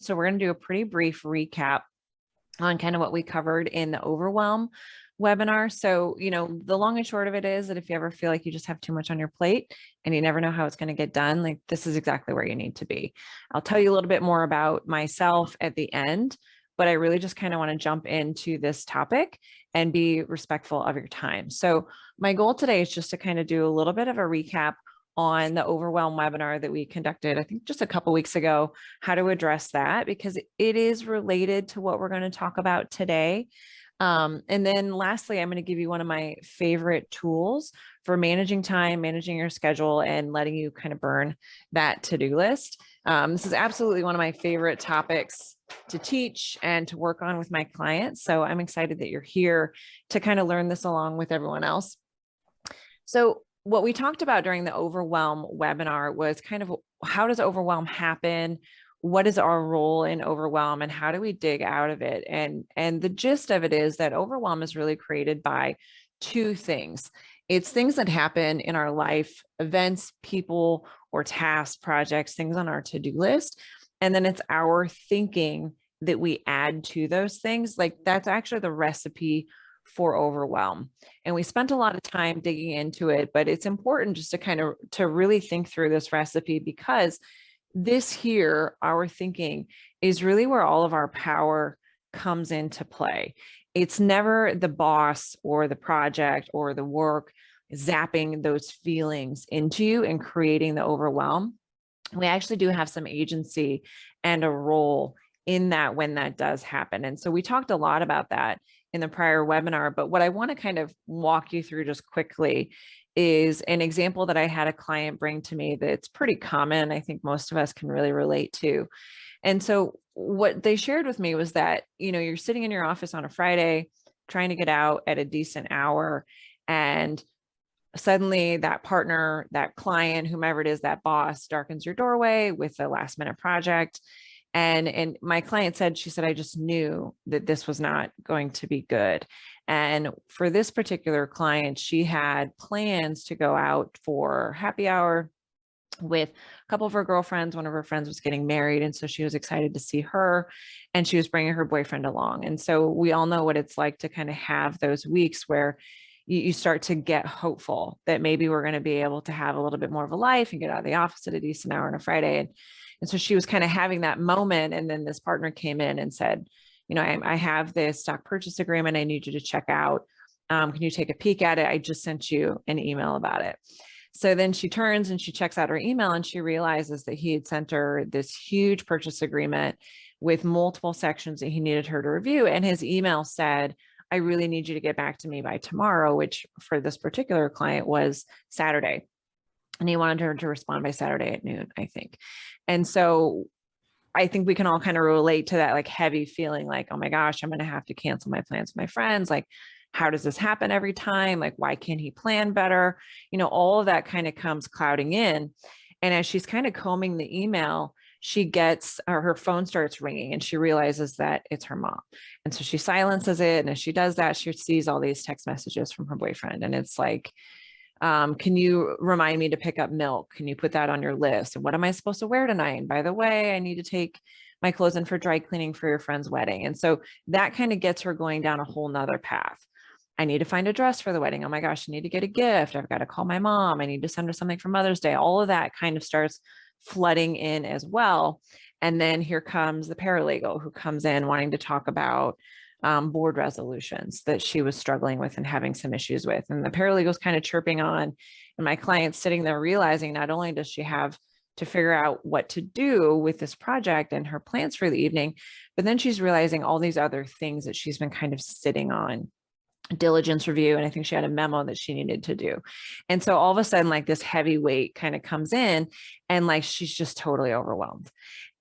So we're going to do a pretty brief recap on kind of what we covered in the overwhelm webinar. So, the long and short of it is that if you ever feel like you just have too much on your plate and you never know how it's going to get done, like this is exactly where you need to be. I'll tell you a little bit more about myself at the end, but I really just kind of want to jump into this topic and be respectful of your time. So my goal today is just to kind of do a little bit of a recap on the overwhelm webinar that we conducted, I think just a couple weeks ago, how to address that, because it is related to what we're going to talk about today. And then lastly, I'm going to give you one of my favorite tools for managing time, managing your schedule, and letting you kind of burn that to-do list. This is absolutely one of my favorite topics to teach and to work on with my clients. So I'm excited that you're here to kind of learn this along with everyone else. So what we talked about during the overwhelm webinar was kind of how does overwhelm happen? What is our role in overwhelm and how do we dig out of it? And the gist of it is that overwhelm is really created by two things. It's things that happen in our life, events, people, or tasks, projects, things on our to-do list. And then it's our thinking that we add to those things. Like that's actually the recipe for overwhelm. And we spent a lot of time digging into it, but it's important just to really think through this recipe, because this here, our thinking, is really where all of our power comes into play. It's never the boss or the project or the work zapping those feelings into you and creating the overwhelm. We actually do have some agency and a role in that when that does happen. And so we talked a lot about that in the prior webinar, but what I want to kind of walk you through just quickly is an example that I had a client bring to me that's pretty common. I think most of us can really relate to. And so what they shared with me was that, you're sitting in your office on a Friday, trying to get out at a decent hour, and suddenly that partner, that client, whomever it is, that boss darkens your doorway with a last minute project. And my client said, she said, I just knew that this was not going to be good. And for this particular client, she had plans to go out for happy hour with a couple of her girlfriends. One of her friends was getting married, and so she was excited to see her, and she was bringing her boyfriend along. And so we all know what it's like to kind of have those weeks where you start to get hopeful that maybe we're going to be able to have a little bit more of a life and get out of the office at a decent hour on a Friday. And so she was kind of having that moment. And then this partner came in and said, I have this stock purchase agreement. I need you to check out. Can you take a peek at it? I just sent you an email about it. So then she turns and she checks out her email and she realizes that he had sent her this huge purchase agreement with multiple sections that he needed her to review. And his email said, I really need you to get back to me by tomorrow, which for this particular client was Saturday. And he wanted her to respond by Saturday at noon, I think. And so I think we can all kind of relate to that like heavy feeling like, oh my gosh, I'm going to have to cancel my plans with my friends. Like, how does this happen every time? Like, why can't he plan better? All of that kind of comes clouding in. And as she's kind of combing the email, she gets, or her phone starts ringing and she realizes that it's her mom. And so she silences it. And as she does that, she sees all these text messages from her boyfriend. And it's like, can you remind me to pick up milk? Can you put that on your list? And what am I supposed to wear tonight? And by the way, I need to take my clothes in for dry cleaning for your friend's wedding. And so that kind of gets her going down a whole nother path. I need to find a dress for the wedding. Oh my gosh, I need to get a gift. I've got to call my mom. I need to send her something for Mother's Day. All of that kind of starts flooding in as well. And then here comes the paralegal who comes in wanting to talk about board resolutions that she was struggling with and having some issues with. And the paralegal's kind of chirping on, and my client's sitting there realizing not only does she have to figure out what to do with this project and her plans for the evening, but then she's realizing all these other things that she's been kind of sitting on. Diligence review, and I think she had a memo that she needed to do. And so all of a sudden, like this heavy weight kind of comes in, and like she's just totally overwhelmed.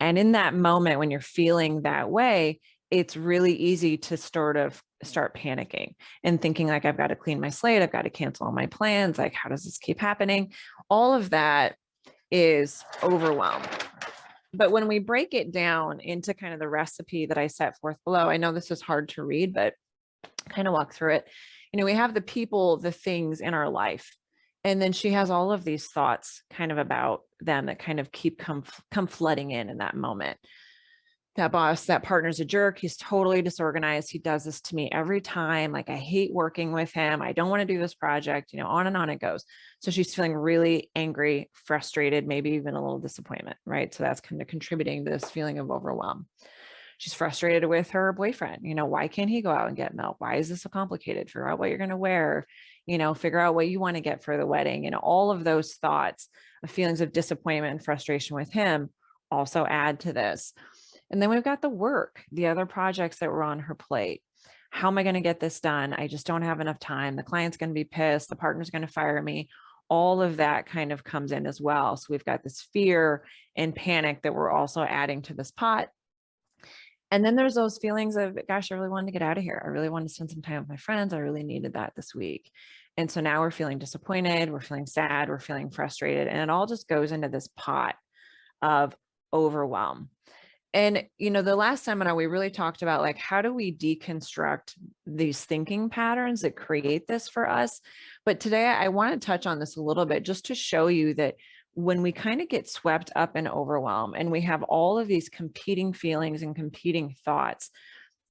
And in that moment, when you're feeling that way, it's really easy to sort of start panicking and thinking like, I've got to clean my slate. I've got to cancel all my plans. Like, how does this keep happening? All of that is overwhelm. But when we break it down into kind of the recipe that I set forth below, I know this is hard to read, but kind of walk through it. We have the people, the things in our life. And then she has all of these thoughts kind of about them that kind of keep come flooding in that moment. that boss, that partner's a jerk. He's totally disorganized. He does this to me every time. Like, I hate working with him. I don't want to do this project, on and on it goes. So she's feeling really angry, frustrated, maybe even a little disappointment, right? So that's kind of contributing to this feeling of overwhelm. She's frustrated with her boyfriend. Why can't he go out and get milk? Why is this so complicated? Figure out what you're going to wear, figure out what you want to get for the wedding. All of those thoughts of feelings of disappointment and frustration with him also add to this. And then we've got the work, the other projects that were on her plate. How am I going to get this done? I just don't have enough time. The client's going to be pissed. The partner's going to fire me. All of that kind of comes in as well. So we've got this fear and panic that we're also adding to this pot. And then there's those feelings of, gosh, I really wanted to get out of here. I really wanted to spend some time with my friends. I really needed that this week. And so now we're feeling disappointed. We're feeling sad. We're feeling frustrated. And it all just goes into this pot of overwhelm. And, the last seminar, we really talked about, like, how do we deconstruct these thinking patterns that create this for us? But today I want to touch on this a little bit just to show you that when we kind of get swept up in overwhelm and we have all of these competing feelings and competing thoughts,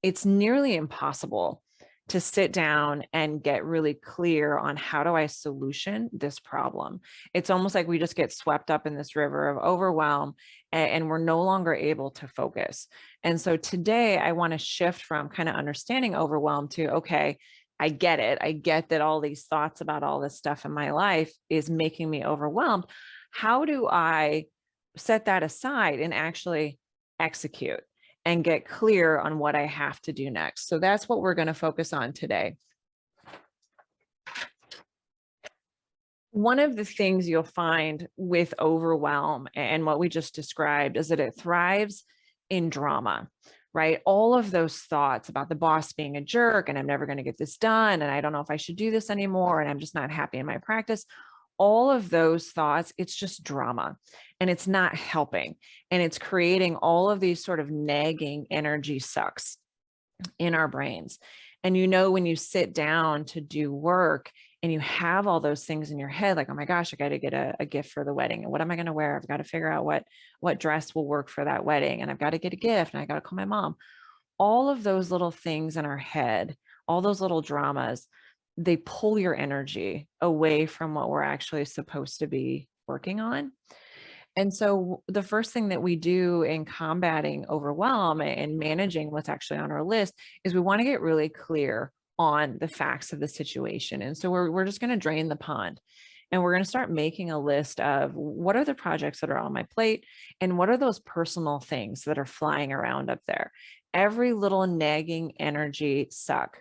it's nearly impossible to sit down and get really clear on how do I solution this problem. It's almost like we just get swept up in this river of overwhelm and we're no longer able to focus. And so today I want to shift from kind of understanding overwhelm to, okay, I get it. I get that all these thoughts about all this stuff in my life is making me overwhelmed. How do I set that aside and actually execute and get clear on what I have to do next? So that's what we're going to focus on today. One of the things you'll find with overwhelm and what we just described is that it thrives in drama, right? All of those thoughts about the boss being a jerk and I'm never going to get this done and I don't know if I should do this anymore and I'm just not happy in my practice. All of those thoughts, it's just drama and it's not helping. And it's creating all of these sort of nagging energy sucks in our brains. And when you sit down to do work and you have all those things in your head, like, oh my gosh, I got to get a gift for the wedding. And what am I going to wear? I've got to figure out what dress will work for that wedding. And I've got to get a gift and I got to call my mom. All of those little things in our head, all those little dramas, they pull your energy away from what we're actually supposed to be working on. And so the first thing that we do in combating overwhelm and managing what's actually on our list is we want to get really clear on the facts of the situation. And so we're just going to drain the pond and we're going to start making a list of what are the projects that are on my plate and what are those personal things that are flying around up there. Every little nagging energy suck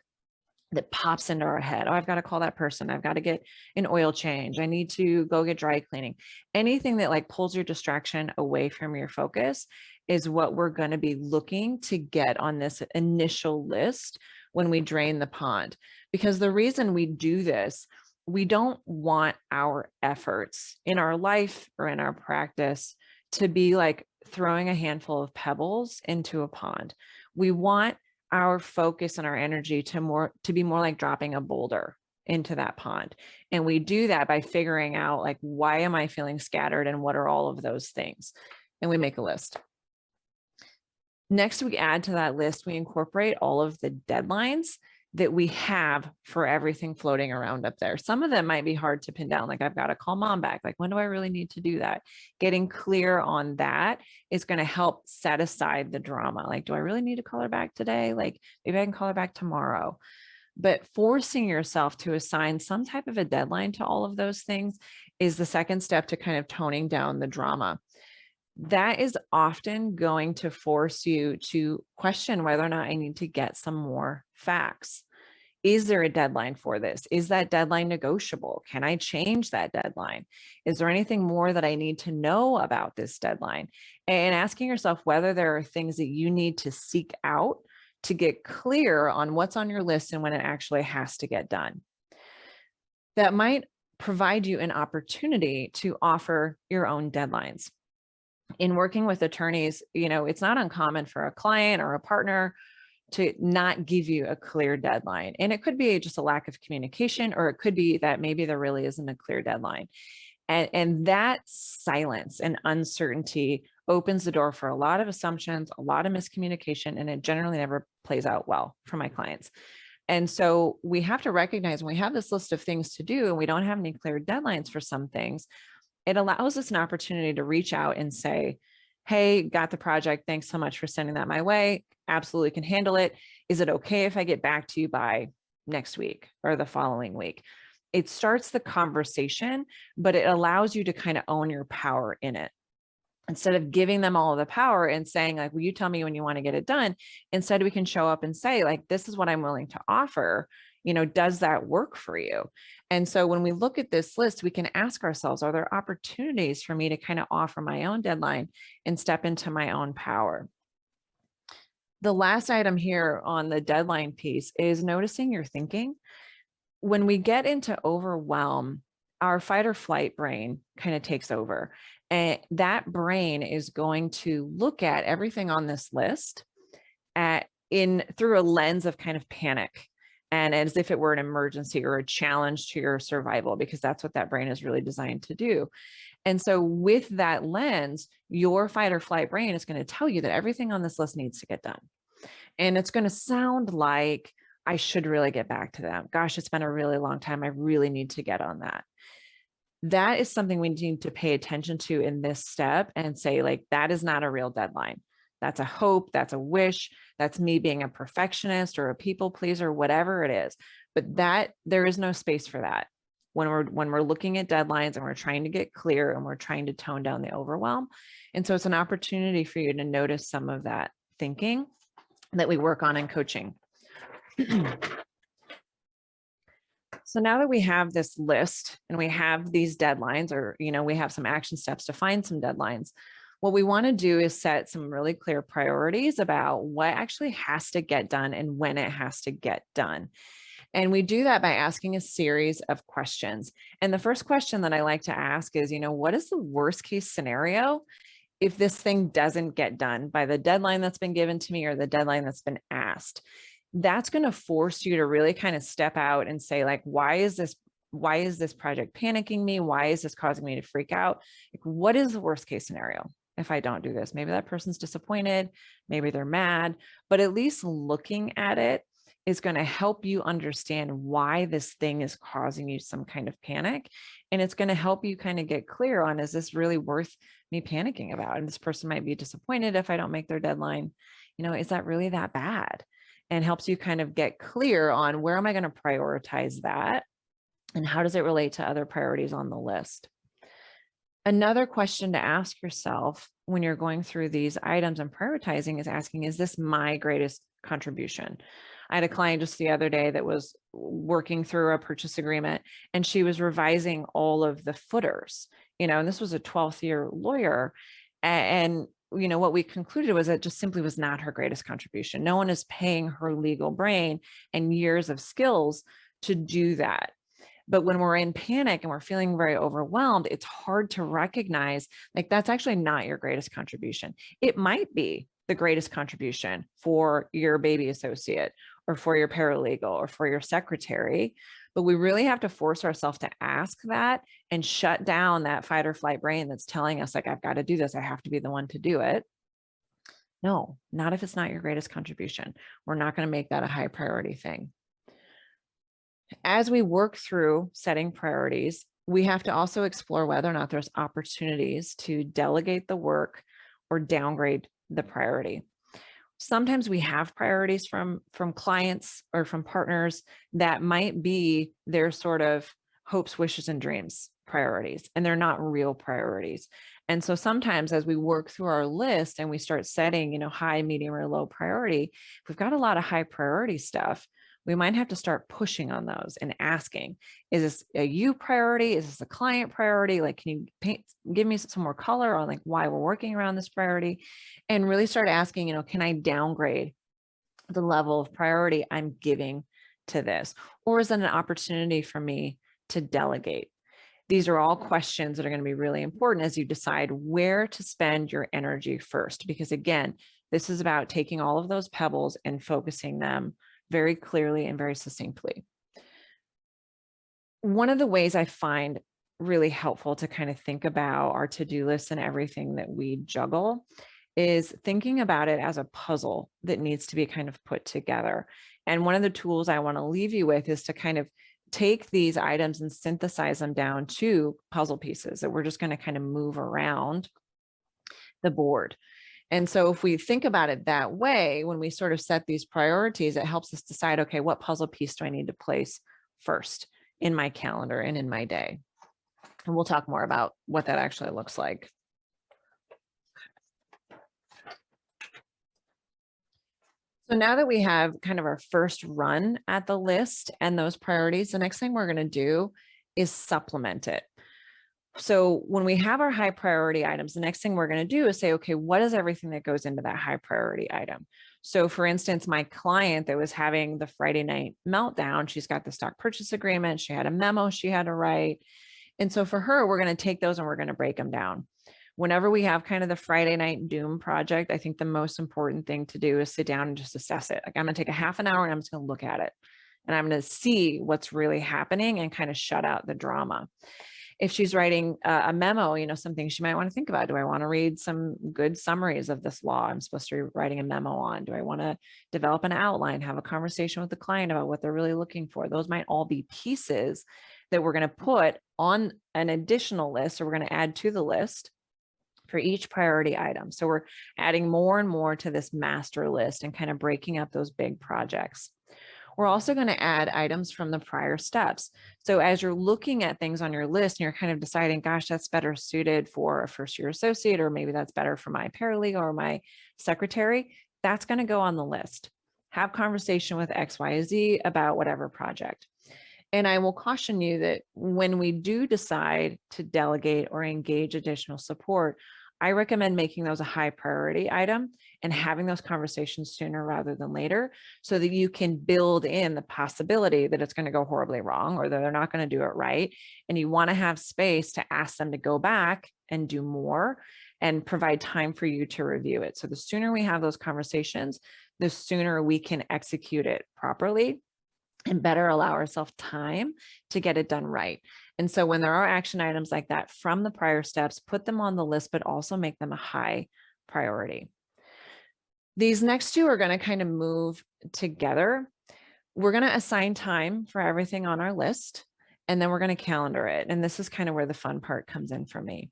that pops into our head. Oh, I've got to call that person. I've got to get an oil change. I need to go get dry cleaning. Anything that like pulls your distraction away from your focus is what we're going to be looking to get on this initial list when we drain the pond. Because the reason we do this, we don't want our efforts in our life or in our practice to be like throwing a handful of pebbles into a pond. We want our focus and our energy to be more like dropping a boulder into that pond. And we do that by figuring out, like, why am I feeling scattered and what are all of those things? And we make a list. Next, we add to that list, we incorporate all of the deadlines that we have for everything floating around up there. Some of them might be hard to pin down. Like, I've got to call mom back. Like, when do I really need to do that? Getting clear on that is going to help set aside the drama. Like, do I really need to call her back today? Like, maybe I can call her back tomorrow. But forcing yourself to assign some type of a deadline to all of those things is the second step to kind of toning down the drama. That is often going to force you to question whether or not I need to get some more facts. Is there a deadline for this? Is that deadline negotiable? Can I change that deadline? Is there anything more that I need to know about this deadline? And asking yourself whether there are things that you need to seek out to get clear on what's on your list and when it actually has to get done. That might provide you an opportunity to offer your own deadlines. In working with attorneys, it's not uncommon for a client or a partner to not give you a clear deadline. And it could be just a lack of communication, or it could be that maybe there really isn't a clear deadline. And that silence and uncertainty opens the door for a lot of assumptions, a lot of miscommunication, and it generally never plays out well for my clients. And so we have to recognize when we have this list of things to do and we don't have any clear deadlines for some things, it allows us an opportunity to reach out and say, hey, got the project. Thanks so much for sending that my way. Absolutely can handle it. Is it okay if I get back to you by next week or the following week? It starts the conversation, but it allows you to kind of own your power in it. Instead of giving them all of the power and saying like, will you tell me when you want to get it done? Instead, we can show up and say like, this is what I'm willing to offer. Does that work for you? And so when we look at this list, we can ask ourselves, are there opportunities for me to kind of offer my own deadline and step into my own power? The last item here on the deadline piece is noticing your thinking. When we get into overwhelm, our fight or flight brain kind of takes over. And that brain is going to look at everything on this list through a lens of kind of panic, and as if it were an emergency or a challenge to your survival, because that's what that brain is really designed to do. And so with that lens, your fight or flight brain is going to tell you that everything on this list needs to get done. And it's going to sound like, I should really get back to them. Gosh, it's been a really long time. I really need to get on that. That is something we need to pay attention to in this step and say, like, that is not a real deadline. That's a hope. That's a wish. That's me being a perfectionist or a people pleaser, whatever it is. But there is no space for that when we're looking at deadlines and we're trying to get clear and we're trying to tone down the overwhelm. And so it's an opportunity for you to notice some of that thinking that we work on in coaching. So now that we have this list and we have these deadlines, or, we have some action steps to find some deadlines, what we want to do is set some really clear priorities about what actually has to get done and when it has to get done. And we do that by asking a series of questions. And the first question that I like to ask is, what is the worst case scenario if this thing doesn't get done by the deadline that's been given to me or the deadline that's been asked? That's going to force you to really kind of step out and say, like, why is this project panicking me? Why is this causing me to freak out? Like, what is the worst case scenario if I don't do this? Maybe that person's disappointed, maybe they're mad, but at least looking at it is going to help you understand why this thing is causing you some kind of panic. And it's going to help you kind of get clear on, is this really worth me panicking about? And this person might be disappointed if I don't make their deadline. Is that really that bad? And helps you kind of get clear on, where am I going to prioritize that? And how does it relate to other priorities on the list? Another question to ask yourself when you're going through these items and prioritizing is asking, is this my greatest contribution? I had a client just the other day that was working through a purchase agreement, and she was revising all of the footers, and this was a 12th year lawyer. And what we concluded was that just simply was not her greatest contribution. No one is paying her legal brain and years of skills to do that. But when we're in panic and we're feeling very overwhelmed, it's hard to recognize, like, that's actually not your greatest contribution. It might be the greatest contribution for your baby associate or for your paralegal or for your secretary. But we really have to force ourselves to ask that and shut down that fight or flight brain that's telling us, like, I've got to do this. I have to be the one to do it. No, not if it's not your greatest contribution. We're not going to make that a high priority thing. As we work through setting priorities, we have to also explore whether or not there's opportunities to delegate the work or downgrade the priority. Sometimes we have priorities from clients or from partners that might be their sort of hopes, wishes, and dreams priorities, and they're not real priorities. And so sometimes as we work through our list and we start setting, high, medium, or low priority, if we've got a lot of high priority stuff, we might have to start pushing on those and asking, is this a you priority? Is this a client priority? Like, can you give me some more color on, like, why we're working around this priority? And really start asking, can I downgrade the level of priority I'm giving to this? Or is it an opportunity for me to delegate? These are all questions that are going to be really important as you decide where to spend your energy first. Because again, this is about taking all of those pebbles and focusing them very clearly and very succinctly. One of the ways I find really helpful to kind of think about our to-do list and everything that we juggle is thinking about it as a puzzle that needs to be kind of put together. And one of the tools I want to leave you with is to kind of take these items and synthesize them down to puzzle pieces that we're just going to kind of move around the board. And so if we think about it that way, when we sort of set these priorities, it helps us decide, okay, what puzzle piece do I need to place first in my calendar and in my day? And we'll talk more about what that actually looks like. So now that we have kind of our first run at the list and those priorities, the next thing we're going to do is supplement it. So when we have our high priority items, the next thing we're going to do is say, okay, what is everything that goes into that high priority item? So for instance, my client that was having the Friday night meltdown, she's got the stock purchase agreement. She had a memo she had to write. And so for her, we're going to take those and we're going to break them down. Whenever we have kind of the Friday night doom project, I think the most important thing to do is sit down and just assess it. Like I'm going to take a half an hour and I'm just going to look at it. And I'm going to see what's really happening and kind of shut out the drama. If she's writing a memo, you know, something she might want to think about. Do I want to read some good summaries of this law I'm supposed to be writing a memo on? Do I want to develop an outline, have a conversation with the client about what they're really looking for? Those might all be pieces that we're going to put on an additional list, or we're going to add to the list for each priority item. So we're adding more and more to this master list and kind of breaking up those big projects. We're also going to add items from the prior steps. So as you're looking at things on your list and you're kind of deciding, gosh, that's better suited for a first year associate, or maybe that's better for my paralegal or my secretary, that's going to go on the list. Have conversation with XYZ about whatever project. And I will caution you that when we do decide to delegate or engage additional support, I recommend making those a high priority item and having those conversations sooner rather than later, so that you can build in the possibility that it's going to go horribly wrong or that they're not going to do it right. And you want to have space to ask them to go back and do more and provide time for you to review it. So the sooner we have those conversations, the sooner we can execute it properly and better allow ourselves time to get it done right. And so when there are action items like that from the prior steps, put them on the list, but also make them a high priority. These next two are going to kind of move together. We're going to assign time for everything on our list, and then we're going to calendar it. And this is kind of where the fun part comes in for me.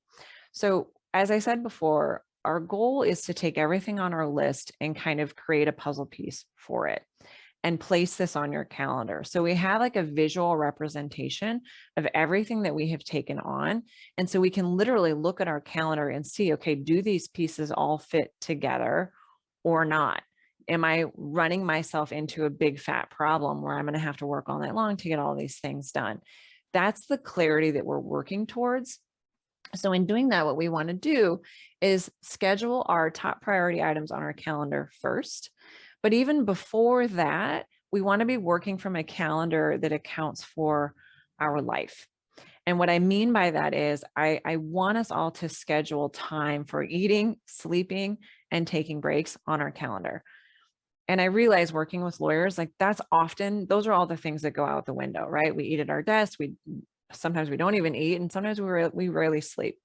So as I said before, our goal is to take everything on our list and kind of create a puzzle piece for it and place this on your calendar. So we have like a visual representation of everything that we have taken on. And so we can literally look at our calendar and see, okay, do these pieces all fit together or not? Am I running myself into a big fat problem where I'm going to have to work all night long to get all these things done? That's the clarity that we're working towards. So in doing that, what we want to do is schedule our top priority items on our calendar first. But even before that, we want to be working from a calendar that accounts for our life. And what I mean by that is I want us all to schedule time for eating, sleeping, and taking breaks on our calendar. And I realize working with lawyers, like that's often, those are all the things that go out the window, right? We eat at our desk. Sometimes we don't even eat, and sometimes we rarely sleep.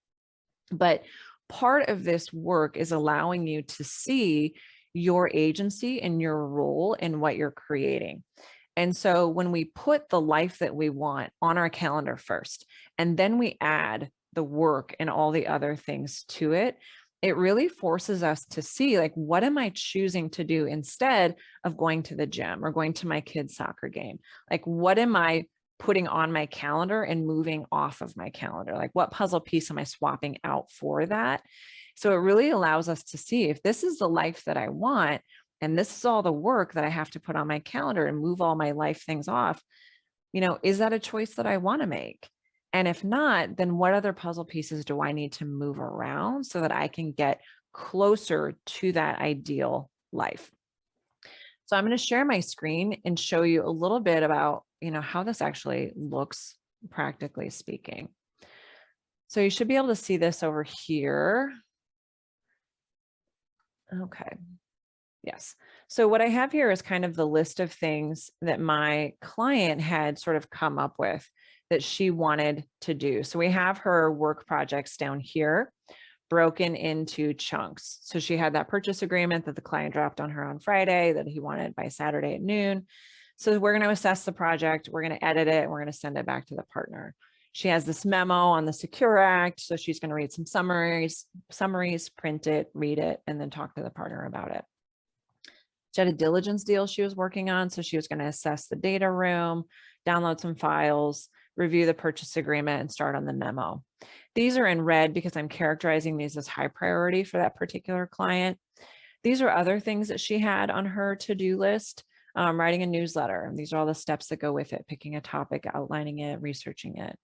But part of this work is allowing you to see your agency and your role in what you're creating. And so when we put the life that we want on our calendar first, and then we add the work and all the other things to it, it really forces us to see, like, what am I choosing to do instead of going to the gym or going to my kid's soccer game? Like, what am I putting on my calendar and moving off of my calendar? Like, what puzzle piece am I swapping out for that? So it really allows us to see if this is the life that I want, and this is all the work that I have to put on my calendar and move all my life things off, you know, is that a choice that I want to make? And if not, then what other puzzle pieces do I need to move around so that I can get closer to that ideal life? So I'm going to share my screen and show you a little bit about, you know, how this actually looks, practically speaking. So you should be able to see this over here. Okay. Yes. So what I have here is kind of the list of things that my client had sort of come up with that she wanted to do. So we have her work projects down here broken into chunks. So she had that purchase agreement that the client dropped on her on Friday that he wanted by Saturday at noon. So we're going to assess the project, we're going to edit it, and we're going to send it back to the partner. She has this memo on the Secure Act. So she's going to read some summaries, print it, read it, and then talk to the partner about it. She had a diligence deal she was working on. So she was going to assess the data room, download some files, review the purchase agreement, and start on the memo. These are in red because I'm characterizing these as high priority for that particular client. These are other things that she had on her to-do list. Writing a newsletter. These are all the steps that go with it, picking a topic, outlining it, researching it.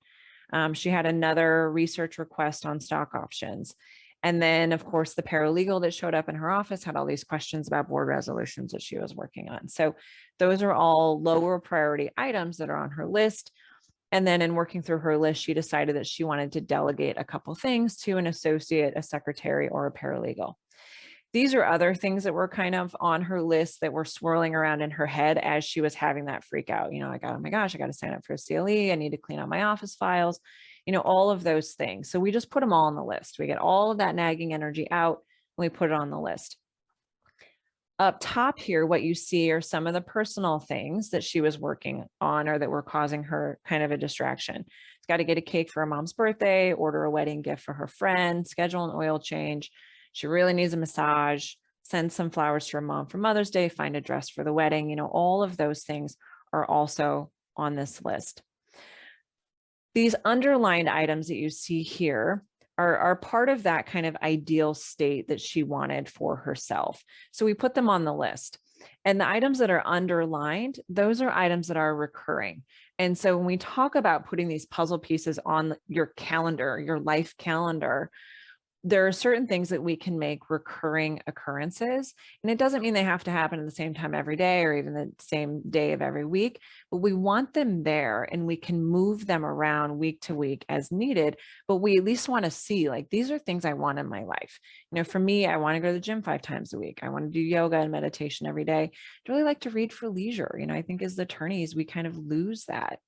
She had another research request on stock options. And then, of course, the paralegal that showed up in her office had all these questions about board resolutions that she was working on. So those are all lower priority items that are on her list. And then in working through her list, she decided that she wanted to delegate a couple things to an associate, a secretary, or a paralegal. These are other things that were kind of on her list that were swirling around in her head as she was having that freak out. Like, oh my gosh, I got to sign up for a CLE. I need to clean out my office files, all of those things. So we just put them all on the list. We get all of that nagging energy out and we put it on the list. Up top here, what you see are some of the personal things that she was working on or that were causing her kind of a distraction. She's got to get a cake for her mom's birthday, order a wedding gift for her friend, schedule an oil change. She really needs a massage, send some flowers to her mom for Mother's Day, find a dress for the wedding. All of those things are also on this list. These underlined items that you see here are part of that kind of ideal state that she wanted for herself. So we put them on the list. And the items that are underlined, those are items that are recurring. And so when we talk about putting these puzzle pieces on your calendar, your life calendar, there are certain things that we can make recurring occurrences. And it doesn't mean they have to happen at the same time every day or even the same day of every week, but we want them there and we can move them around week to week as needed. But we at least want to see, like, these are things I want in my life. For me, I want to go to the gym 5 times a week. I want to do yoga and meditation every day. I really like to read for leisure. I think as attorneys, we kind of lose that.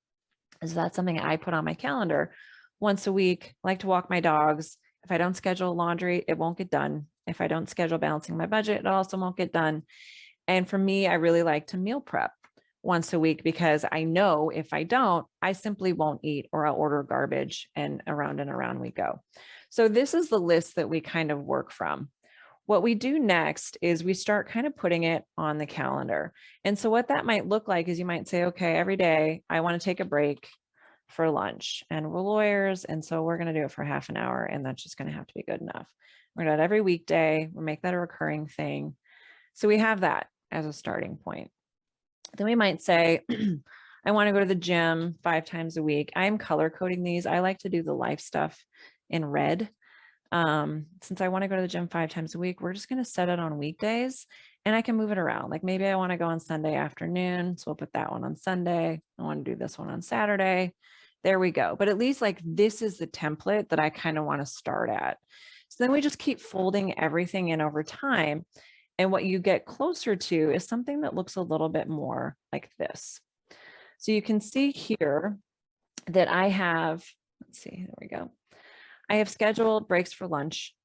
So that's something I put on my calendar once a week. I like to walk my dogs. If I don't schedule laundry, it won't get done. If I don't schedule balancing my budget, it also won't get done. And for me, I really like to meal prep once a week because I know if I don't, I simply won't eat or I'll order garbage and around we go. So this is the list that we kind of work from. What we do next is we start kind of putting it on the calendar. And so what that might look like is you might say, okay, every day I want to take a break for lunch, and we're lawyers. And so we're going to do it for half an hour. And that's just going to have to be good enough. We're going to do it every weekday. We'll make that a recurring thing. So we have that as a starting point. Then we might say, I want to go to the gym 5 times a week. I'm color coding these. I like to do the life stuff in red. Since I want to go to the gym 5 times a week, we're just going to set it on weekdays and I can move it around. Like maybe I want to go on Sunday afternoon. So we'll put that one on Sunday. I want to do this one on Saturday. There we go. But at least like this is the template that I kind of want to start at. So then we just keep folding everything in over time. And what you get closer to is something that looks a little bit more like this. So you can see here that I have, let's see, there we go. I have scheduled breaks for lunch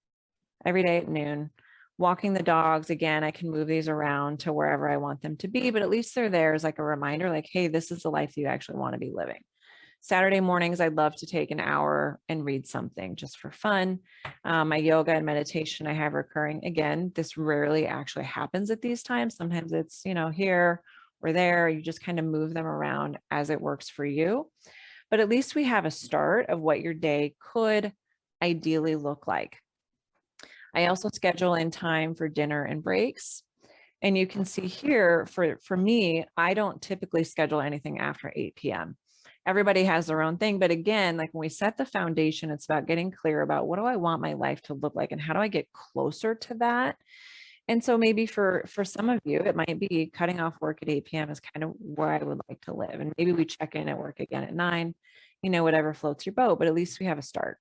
every day at noon. Walking the dogs, again, I can move these around to wherever I want them to be, but at least they're there as like a reminder, like, hey, this is the life you actually want to be living. Saturday mornings, I'd love to take an hour and read something just for fun. My yoga and meditation I have recurring. Again, this rarely actually happens at these times. Sometimes it's, here or there. You just kind of move them around as it works for you. But at least we have a start of what your day could ideally look like. I also schedule in time for dinner and breaks. And you can see here, for me, I don't typically schedule anything after 8 p.m. Everybody has their own thing. But again, like when we set the foundation, it's about getting clear about what do I want my life to look like and how do I get closer to that? And so maybe for some of you, it might be cutting off work at 8 p.m. is kind of where I would like to live. And maybe we check in at work again at 9, whatever floats your boat, but at least we have a start.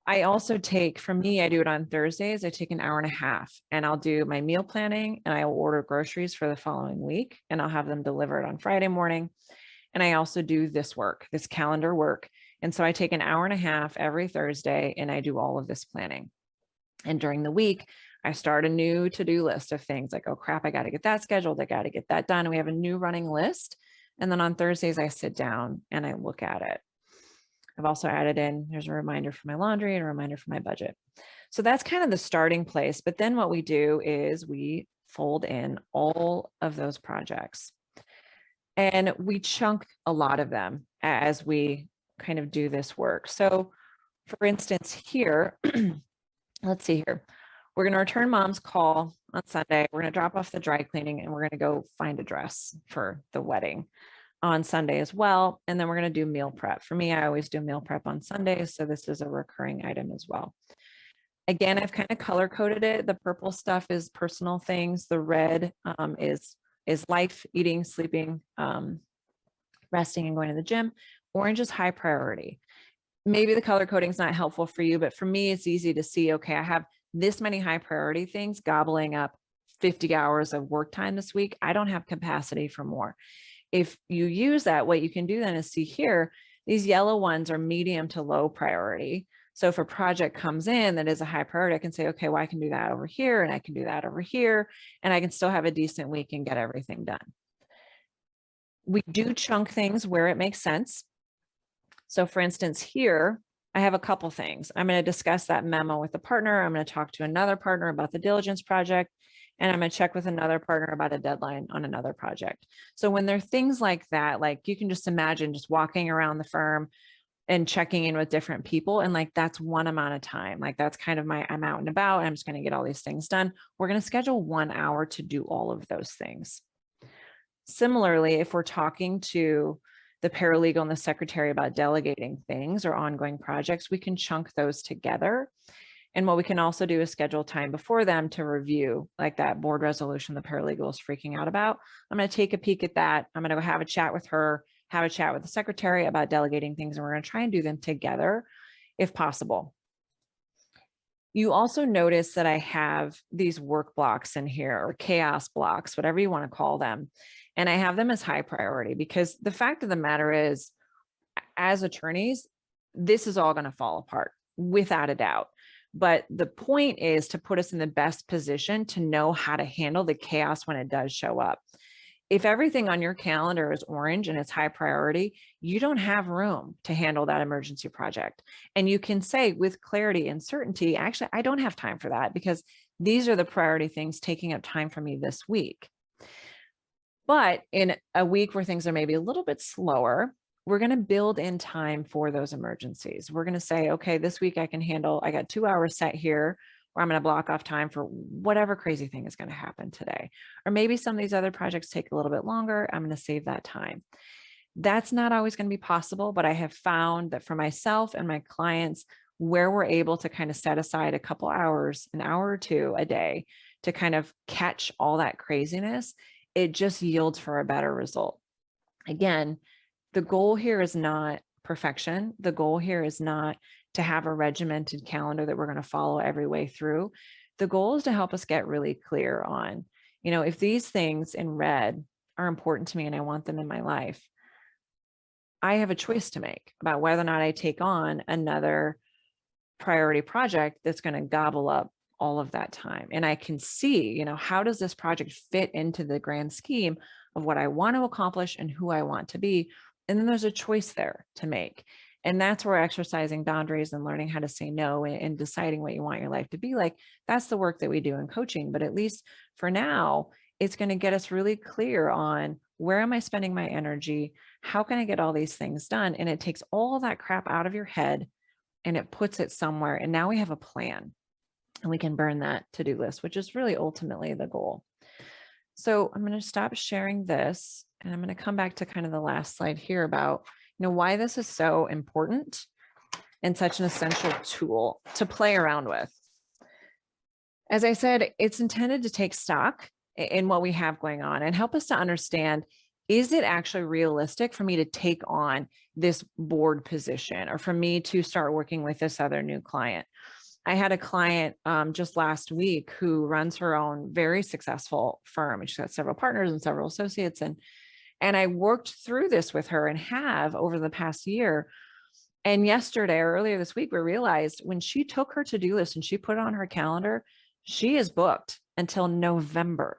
I also take, for me, I do it on Thursdays. I take an hour and a half and I'll do my meal planning and I will order groceries for the following week and I'll have them delivered on Friday morning. And I also do this work, this calendar work. And so I take an hour and a half every Thursday and I do all of this planning. And during the week, I start a new to-do list of things like, oh crap, I got to get that scheduled. I got to get that done. And we have a new running list. And then on Thursdays, I sit down and I look at it. I've also added in, there's a reminder for my laundry and a reminder for my budget. So that's kind of the starting place. But then what we do is we fold in all of those projects and we chunk a lot of them as we kind of do this work. So for instance, here, let's see here. We're going to return mom's call on Sunday. We're going to drop off the dry cleaning and we're going to go find a dress for the wedding on Sunday as well. And then we're going to do meal prep. For me, I always do meal prep on Sundays. So this is a recurring item as well. Again, I've kind of color coded it. The purple stuff is personal things. The red is life, eating, sleeping, resting, and going to the gym. Orange is high priority. Maybe the color coding is not helpful for you, but for me, it's easy to see, okay, I have this many high priority things gobbling up 50 hours of work time this week. I don't have capacity for more. If you use that, what you can do then is see here, these yellow ones are medium to low priority. So if a project comes in that is a high priority, I can say, okay, well, I can do that over here and I can do that over here, and I can still have a decent week and get everything done. We do chunk things where it makes sense. So for instance, here, I have a couple things. I'm going to discuss that memo with the partner. I'm going to talk to another partner about the diligence project, and I'm going to check with another partner about a deadline on another project. So when there are things like that, like you can just imagine just walking around the firm and checking in with different people. And like, that's one amount of time. Like that's kind of I'm out and about. And I'm just going to get all these things done. We're going to schedule 1 hour to do all of those things. Similarly, if we're talking to the paralegal and the secretary about delegating things or ongoing projects, we can chunk those together. And what we can also do is schedule time before them to review, like that board resolution the paralegal is freaking out about. I'm going to take a peek at that. I'm going to go have a chat with her, have a chat with the secretary about delegating things, and we're going to try and do them together if possible. You also notice that I have these work blocks in here, or chaos blocks, whatever you want to call them. And I have them as high priority because the fact of the matter is, as attorneys, this is all going to fall apart without a doubt. But the point is to put us in the best position to know how to handle the chaos when it does show up. If everything on your calendar is orange and it's high priority, you don't have room to handle that emergency project. And you can say with clarity and certainty, actually, I don't have time for that because these are the priority things taking up time for me this week. But in a week where things are maybe a little bit slower, we're going to build in time for those emergencies. We're going to say, okay, this week I can handle, I got 2 hours set here where I'm going to block off time for whatever crazy thing is going to happen today. Or maybe some of these other projects take a little bit longer. I'm going to save that time. That's not always going to be possible, but I have found that for myself and my clients, where we're able to kind of set aside a couple hours, an hour or two a day to kind of catch all that craziness, it just yields for a better result. Again, the goal here is not perfection. The goal here is not to have a regimented calendar that we're going to follow every way through. The goal is to help us get really clear on, if these things in red are important to me and I want them in my life, I have a choice to make about whether or not I take on another priority project that's going to gobble up all of that time. And I can see, how does this project fit into the grand scheme of what I want to accomplish and who I want to be? And then there's a choice there to make. And that's where exercising boundaries and learning how to say no and deciding what you want your life to be like, that's the work that we do in coaching. But at least for now, it's going to get us really clear on where am I spending my energy? How can I get all these things done? And it takes all that crap out of your head and it puts it somewhere. And now we have a plan and we can burn that to-do list, which is really ultimately the goal. So I'm going to stop sharing this and I'm going to come back to kind of the last slide here about, why this is so important and such an essential tool to play around with. As I said, it's intended to take stock in what we have going on and help us to understand, is it actually realistic for me to take on this board position or for me to start working with this other new client? I had a client just last week who runs her own very successful firm, and she's got several partners and several associates. And I worked through this with her and have over the past year. And yesterday or earlier this week, we realized when she took her to-do list and she put it on her calendar, she is booked until November.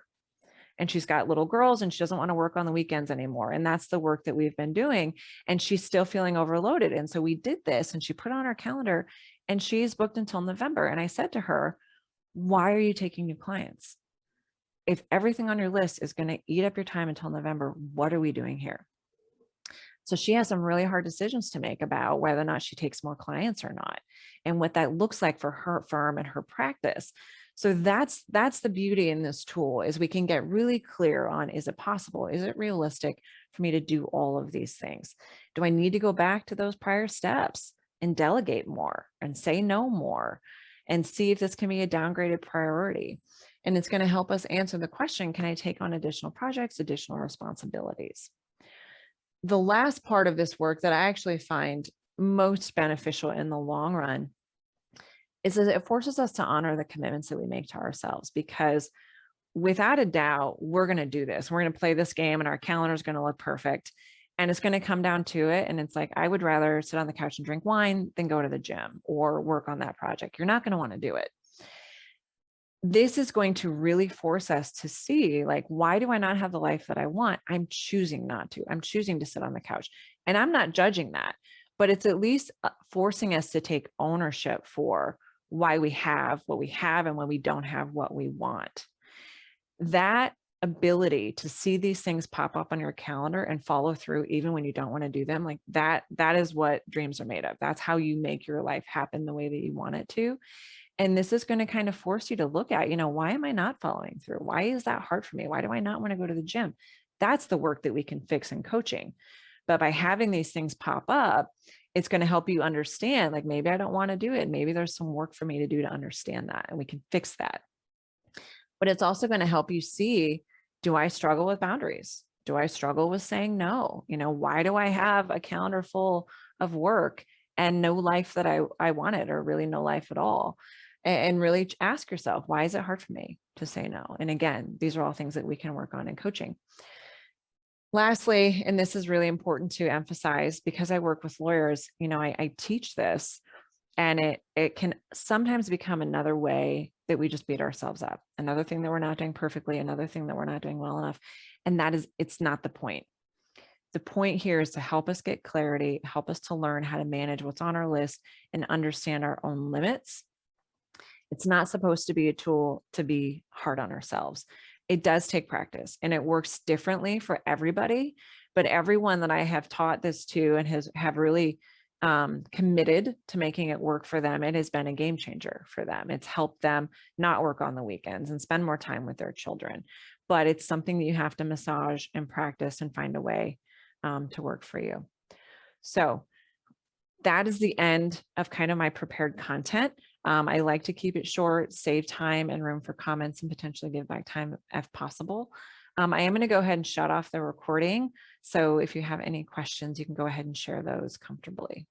And she's got little girls and she doesn't want to work on the weekends anymore. And that's the work that we've been doing. And she's still feeling overloaded. And so we did this and she put it on her calendar and she's booked until November. And I said to her, why are you taking new clients? If everything on your list is going to eat up your time until November, what are we doing here? So she has some really hard decisions to make about whether or not she takes more clients or not, and what that looks like for her firm and her practice. So that's the beauty in this tool, is we can get really clear on, is it possible? Is it realistic for me to do all of these things? Do I need to go back to those prior steps and delegate more and say no more and see if this can be a downgraded priority? And it's going to help us answer the question, can I take on additional projects, additional responsibilities? The last part of this work that I actually find most beneficial in the long run is that it forces us to honor the commitments that we make to ourselves, because without a doubt, we're going to do this. We're going to play this game and our calendar is going to look perfect. And it's going to come down to it. And it's like, I would rather sit on the couch and drink wine than go to the gym or work on that project. You're not going to want to do it. This is going to really force us to see, like, why do I not have the life that I want? I'm choosing not to. I'm choosing to sit on the couch. And I'm not judging that, but it's at least forcing us to take ownership for why we have what we have and when we don't have what we want. That ability to see these things pop up on your calendar and follow through even when you don't want to do them, like that is what dreams are made of. That's how you make your life happen the way that you want it to. And this is going to kind of force you to look at, why am I not following through? Why is that hard for me? Why do I not want to go to the gym? That's the work that we can fix in coaching. But by having these things pop up, it's going to help you understand, like, maybe I don't want to do it. Maybe there's some work for me to do to understand that, and we can fix that. But it's also going to help you see, do I struggle with boundaries? Do I struggle with saying no? Why do I have a calendar full of work and no life that I wanted, or really no life at all? And really ask yourself, why is it hard for me to say no? And again, these are all things that we can work on in coaching. Lastly, and this is really important to emphasize because I work with lawyers, I teach this, and it can sometimes become another way that we just beat ourselves up. Another thing that we're not doing perfectly, another thing that we're not doing well enough. And that is, it's not the point. The point here is to help us get clarity, help us to learn how to manage what's on our list and understand our own limits. It's not supposed to be a tool to be hard on ourselves. It does take practice, and it works differently for everybody, but everyone that I have taught this to and have really committed to making it work for them, it has been a game changer for them. It's helped them not work on the weekends and spend more time with their children. But it's something that you have to massage and practice and find a way to work for you. So that is the end of kind of my prepared content. I like to keep it short, save time and room for comments, and potentially give back time if possible. I am going to go ahead and shut off the recording. So if you have any questions, you can go ahead and share those comfortably.